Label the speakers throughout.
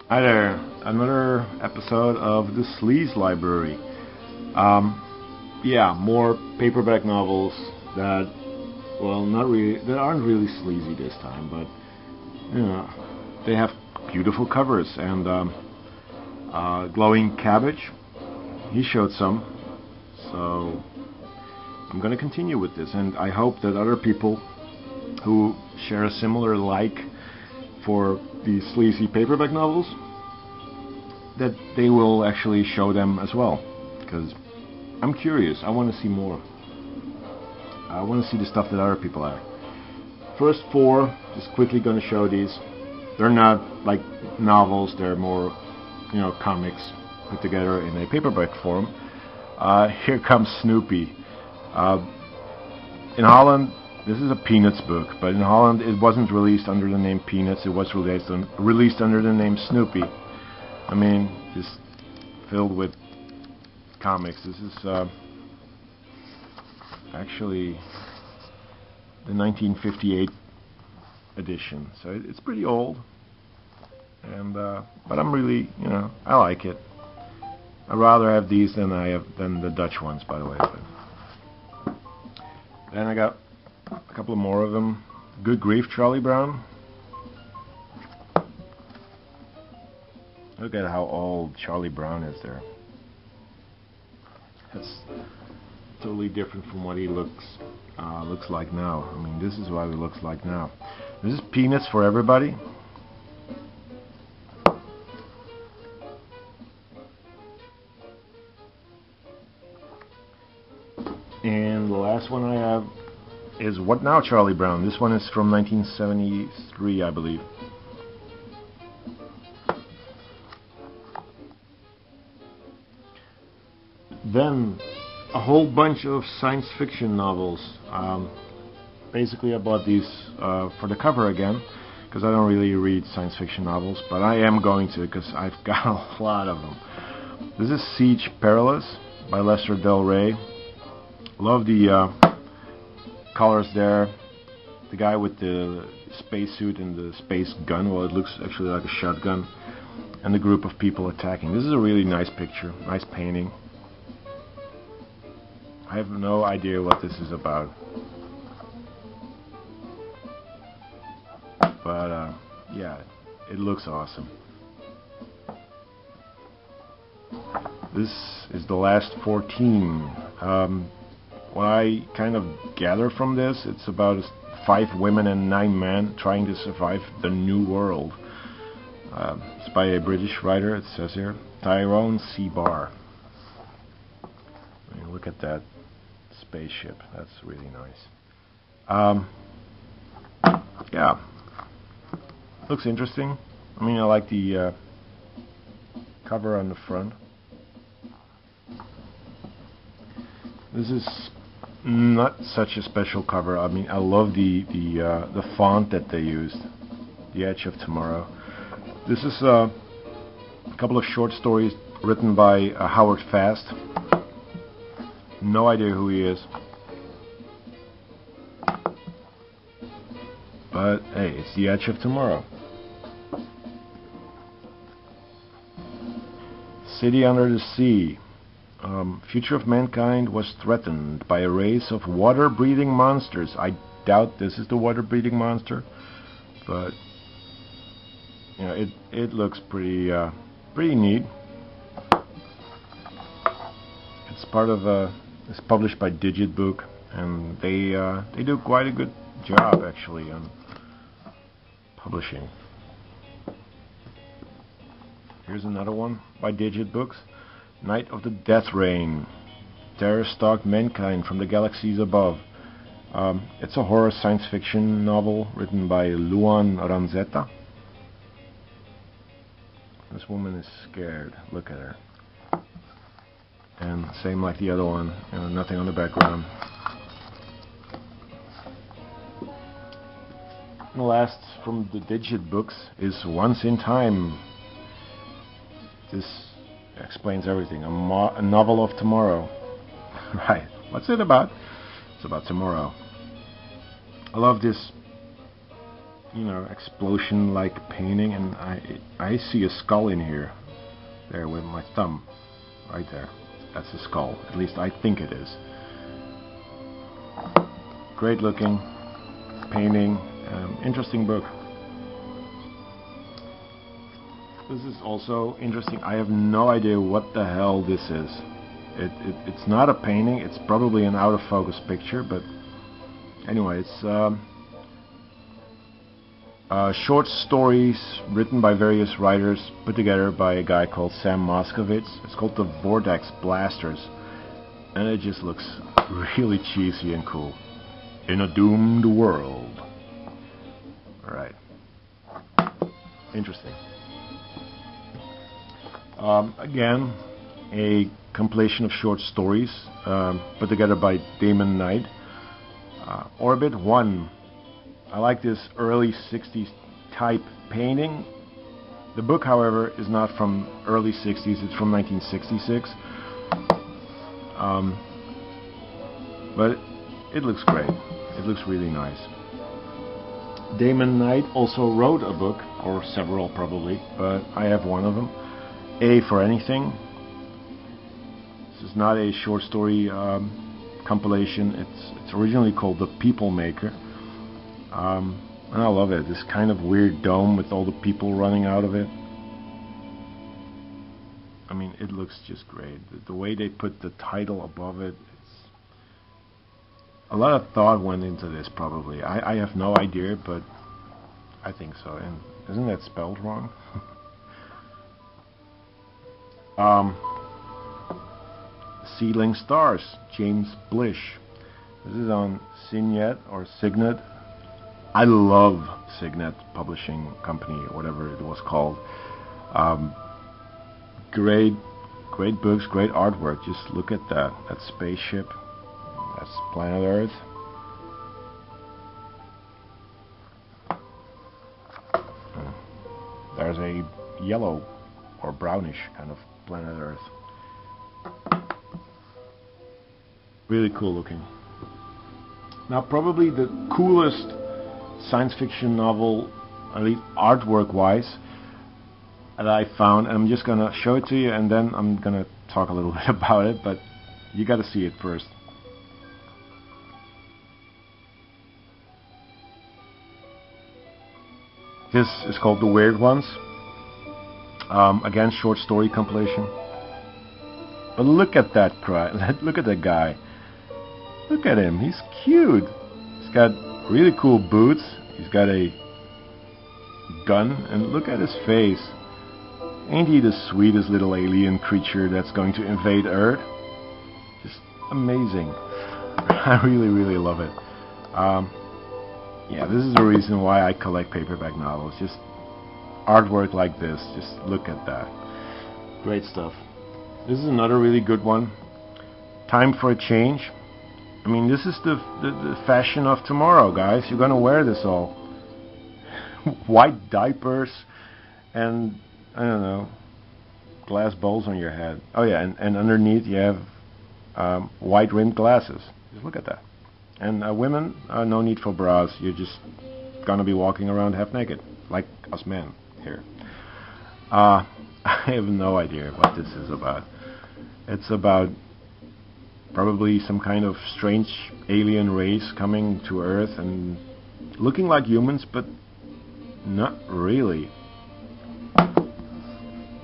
Speaker 1: Hi there, another episode of the Sleaze Library. Yeah, more paperback novels that, well, not really, that aren't really sleazy this time, but you know, they have beautiful covers. And Glowing Cabbage, he showed some, so I'm going to continue with this, and I hope that other people who share a similar like for these sleazy paperback novels, that they will actually show them as well, because I'm curious. I want to see more. I want to see the stuff that other people have. First four, just quickly going to show these. They're not like novels, they're more, comics put together in a paperback form. Here comes Snoopy. In Holland, this is a Peanuts book, but in Holland it wasn't released under the name Peanuts, it was released under the name Snoopy. I mean, just filled with comics. This is actually the 1958 edition, so it's pretty old. And but I'm really, I like it. I'd rather have these than the Dutch ones, by the way. But then I got a couple of more of them. Good grief, Charlie Brown. Look at how old Charlie Brown is there. That's totally different from what he looks like now. I mean, this is what he looks like now. This is Peanuts for everybody. And the last one I have is What Now, Charlie Brown. This one is from 1973, I believe. Then a whole bunch of science fiction novels. Basically I bought these for the cover again, because I don't really read science fiction novels, but I am going to, because I've got a lot of them. This is Siege Perilous by Lester Del Rey. Love the colors there. The guy with the spacesuit and the space gun, well, it looks actually like a shotgun, and the group of people attacking. This is a really nice picture, nice painting. I have no idea what this is about, but yeah, it looks awesome. This is the last 14. What I kind of gather from this, it's about 5 women and 9 men trying to survive the new world. It's by a British writer, it says here, Tyrone C. Barr. I mean, look at that spaceship, that's really nice. Yeah, looks interesting. I mean, I like the cover on the front. This is not such a special cover. I mean, I love the font that they used, The Edge of Tomorrow. This is a couple of short stories written by Howard Fast. No idea who he is, but hey, it's The Edge of Tomorrow. City Under the Sea. Future of mankind was threatened by a race of water-breathing monsters. I doubt this is the water-breathing monster, but it looks pretty neat. It's part of it's published by Digit Book, and they do quite a good job actually on publishing. Here's another one by Digit Books. Night of the Death Rain. Terror stalked mankind from the galaxies above. It's a horror science fiction novel written by Luan Ranzetta. This woman is scared. Look at her. And same like the other one, nothing on the background. And the last from the Digit Books is Once in Time. This explains everything. A novel of tomorrow. Right. What's it about? It's about tomorrow. I love this you know, explosion-like painting, and I see a skull in here, there with my thumb, right there. That's a skull. At least I think it is. Great looking painting. Interesting book. This is also interesting. I have no idea what the hell this is. It's not a painting. It's probably an out of focus picture, but anyway, it's short stories written by various writers, put together by a guy called Sam Moskowitz. It's called The Vortex Blasters, and it just looks really cheesy and cool. In a doomed world. Alright. Interesting. Again, a compilation of short stories put together by Damon Knight. Orbit 1. I like this early 60s type painting. The book, however, is not from early 60s, it's from 1966. But it looks great. It looks really nice. Damon Knight also wrote a book, or several probably, but I have one of them. A for Anything. This is not a short story compilation. It's originally called The People Maker. And I love it. This kind of weird dome with all the people running out of it. I mean, it looks just great. The way they put the title above it, a lot of thought went into this probably. I have no idea, but I think so. And isn't that spelled wrong? Seedling Stars, James Blish. This is on Signet or Signet. I love Signet Publishing Company, or whatever it was called. Great books, great artwork. Just look at that spaceship. That's planet Earth. There's a yellow or brownish kind of planet Earth. Really cool looking. Now, probably the coolest science fiction novel, at least artwork wise, that I found, and I'm just gonna show it to you and then I'm gonna talk a little bit about it, but you gotta see it first. This is called The Weird Ones. Again, short story compilation. But look at that look at that guy. Look at him. He's cute. He's got really cool boots. He's got a gun, and look at his face. Ain't he the sweetest little alien creature that's going to invade Earth? Just amazing. I really love it. Yeah, this is the reason why I collect paperback novels. Just artwork like this. Just look at that. Great stuff. This is another really good one. Time for a Change. I mean, this is the fashion of tomorrow, guys. You're gonna wear this all. White diapers and, I don't know, glass bowls on your head. Oh yeah, and underneath you have white rimmed glasses. Just look at that. And women, no need for bras. You're just gonna be walking around half naked, like us men here. I have no idea what this is about. It's about probably some kind of strange alien race coming to Earth and looking like humans, but not really.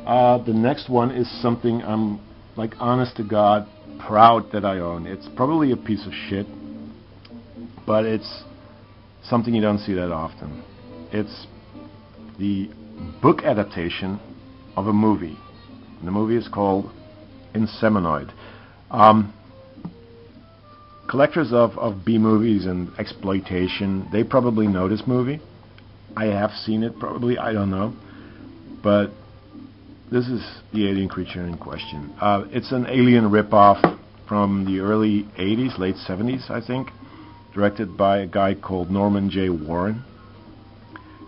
Speaker 1: The next one is something I'm, like, honest to God, proud that I own. It's probably a piece of shit, but it's something you don't see that often. It's the book adaptation of a movie. And the movie is called Inseminoid. Collectors of B-movies and exploitation, they probably know this movie. I have seen it probably, I don't know. But this is the alien creature in question. It's an alien ripoff from the early 80s, late 70s, I think, directed by a guy called Norman J. Warren.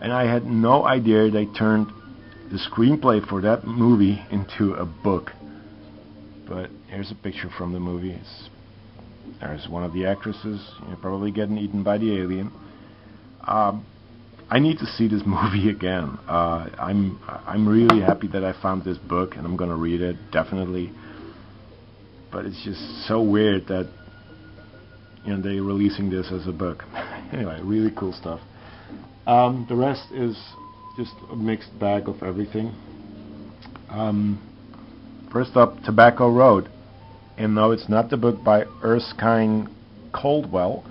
Speaker 1: And I had no idea they turned the screenplay for that movie into a book. But here's a picture from the movie. There's one of the actresses, probably getting eaten by the alien. I need to see this movie again. I'm really happy that I found this book, and I'm gonna read it definitely. But it's just so weird that they're releasing this as a book. Anyway, really cool stuff. The rest is just a mixed bag of everything. First up, Tobacco Road. And no, it's not the book by Erskine Caldwell.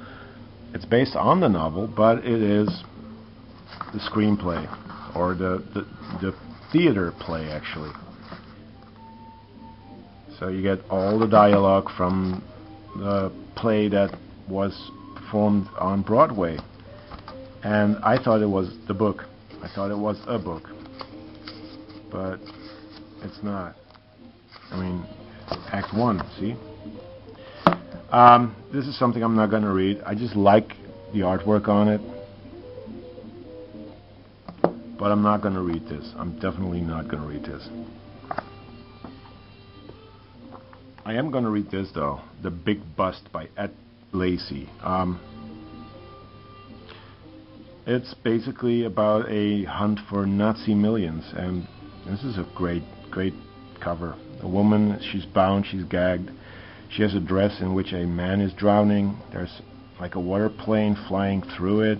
Speaker 1: It's based on the novel, but it is the screenplay, or the theater play, actually. So you get all the dialogue from the play that was performed on Broadway. And I thought it was the book. I thought it was a book. But it's not. I mean, Act 1, see? This is something I'm not going to read. I just like the artwork on it. But I'm not going to read this. I'm definitely not going to read this. I am going to read this, though. The Big Bust by Ed Lacey. It's basically about a hunt for Nazi millions. And this is a great cover. A woman, she's bound, she's gagged. She has a dress in which a man is drowning. There's like a water plane flying through it.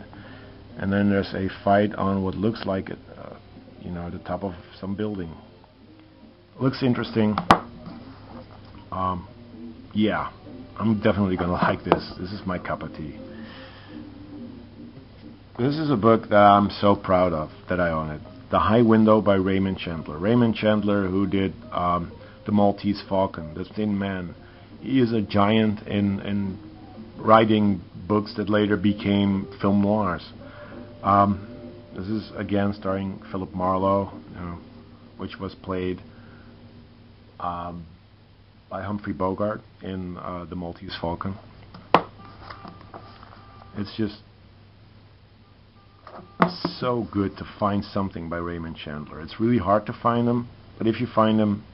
Speaker 1: And then there's a fight on what looks like it, the top of some building. Looks interesting. Yeah, I'm definitely gonna like this. This is my cup of tea. This is a book that I'm so proud of that I own it. The High Window by Raymond Chandler. Raymond Chandler, who did The Maltese Falcon, The Thin Man. He is a giant in writing books that later became film noirs. This is again starring Philip Marlowe, which was played by Humphrey Bogart in The Maltese Falcon. It's just so good to find something by Raymond Chandler. It's really hard to find them, but if you find them,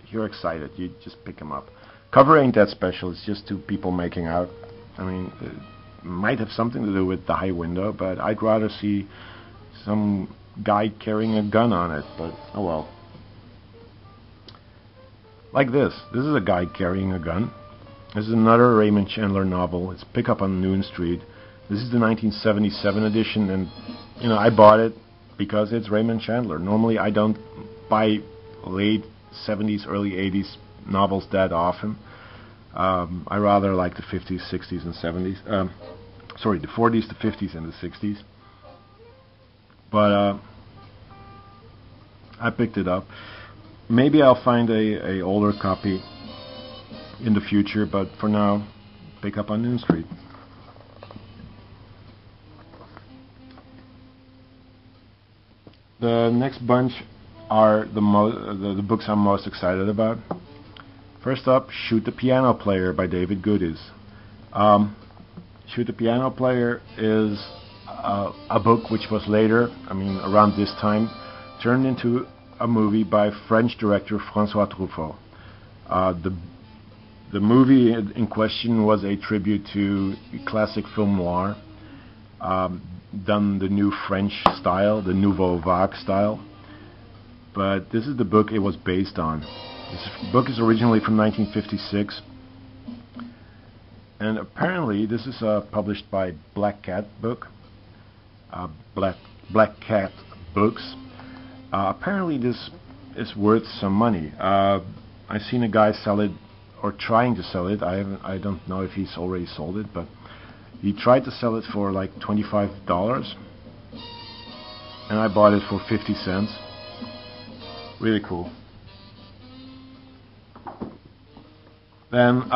Speaker 1: you're excited. You just pick them up. Cover ain't that special. It's just two people making out. I mean, it might have something to do with The High Window, but I'd rather see some guy carrying a gun on it, but oh well. Like this. This is a guy carrying a gun. This is another Raymond Chandler novel. It's Pick Up on Noon Street. This is the 1977 edition, and I bought it because it's Raymond Chandler. Normally I don't buy late 70s, early 80s novels that often. I rather like the 50s, 60s, and 70s. Sorry, the 40s, the 50s, and the 60s. But I picked it up. Maybe I'll find a older copy in the future, but for now, Pick Up on Noon Street. The next bunch are the books I'm most excited about. First up, Shoot the Piano Player by David Goodies. Shoot the Piano Player is a book which was later, around this time, turned into a movie by French director François Truffaut. The movie in question was a tribute to classic film noir, done the new French style, the Nouveau Vague style. But this is the book it was based on. This book is originally from 1956, and apparently this is published by Black Cat Books. Apparently this is worth some money. I've seen a guy sell it, or trying to sell it. I don't know if he's already sold it, but he tried to sell it for like $25, and I bought it for 50 cents. Really cool. Then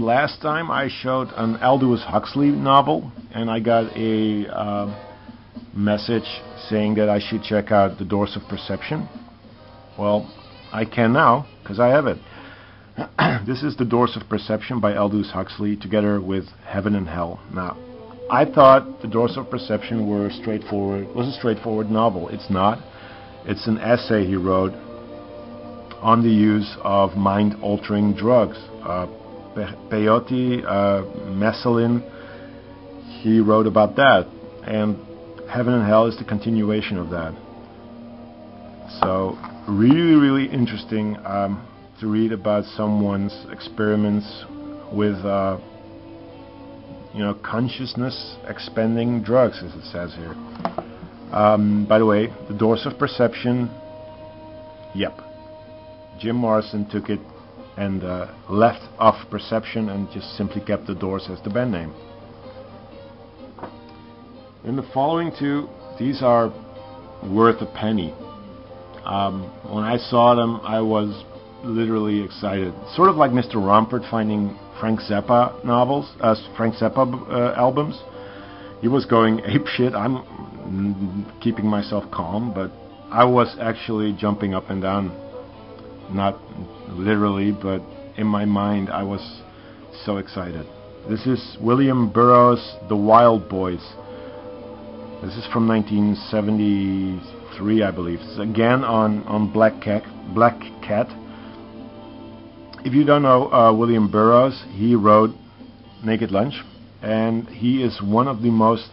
Speaker 1: last time I showed an Aldous Huxley novel, and I got a message saying that I should check out The Doors of Perception. Well, I can now, because I have it. This is The Doors of Perception by Aldous Huxley, together with Heaven and Hell. Now, I thought The Doors of Perception was a straightforward novel. It's not. It's an essay he wrote on the use of mind-altering drugs. Peyote, mescaline, he wrote about that. And Heaven and Hell is the continuation of that. So really, really interesting to read about someone's experiments with consciousness expanding drugs, as it says here. By the way, The Doors of Perception, yep, Jim Morrison took it and left off Perception and just simply kept The Doors as the band name. And the following two, these are worth a penny. When I saw them, I was literally excited. Sort of like Mr. Rumpert finding Frank Zappa albums. He was going apeshit. I'm keeping myself calm, but I was actually jumping up and down. Not literally, but in my mind, I was so excited. This is William Burroughs' The Wild Boys. This is from 1973, I believe. It's again on Black Cat. If you don't know William Burroughs, he wrote Naked Lunch, and he is one of the most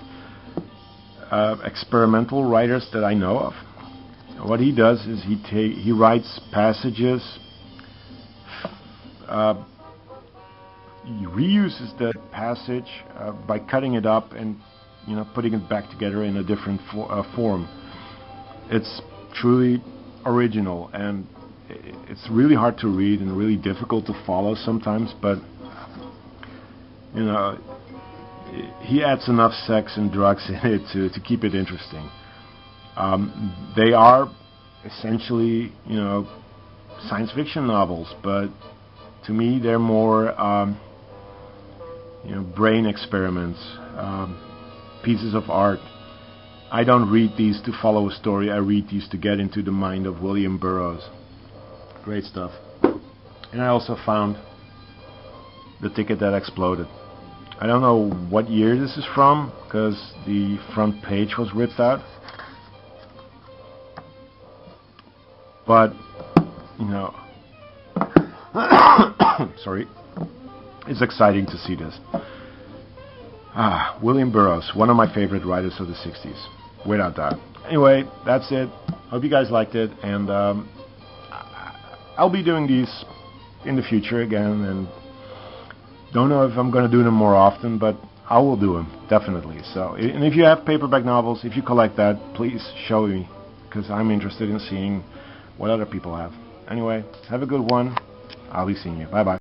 Speaker 1: experimental writers that I know of. What he does is he writes passages, he reuses the passage by cutting it up and putting it back together in a different form. It's truly original, and it's really hard to read and really difficult to follow sometimes, but he adds enough sex and drugs in it to keep it interesting. They are essentially science fiction novels, but to me they're more brain experiments, pieces of art. I don't read these to follow a story. I read these to get into the mind of William Burroughs. Great stuff. And I also found The Ticket That Exploded. I don't know what year this is from, because the front page was ripped out. But, sorry, it's exciting to see this. William Burroughs, one of my favorite writers of the 60s, without doubt. Anyway, that's it. Hope you guys liked it, and I'll be doing these in the future again, and don't know if I'm going to do them more often, but I will do them, definitely. So, and if you have paperback novels, if you collect that, please show me, because I'm interested in seeing what other people have. Anyway, have a good one. I'll be seeing you. Bye-bye.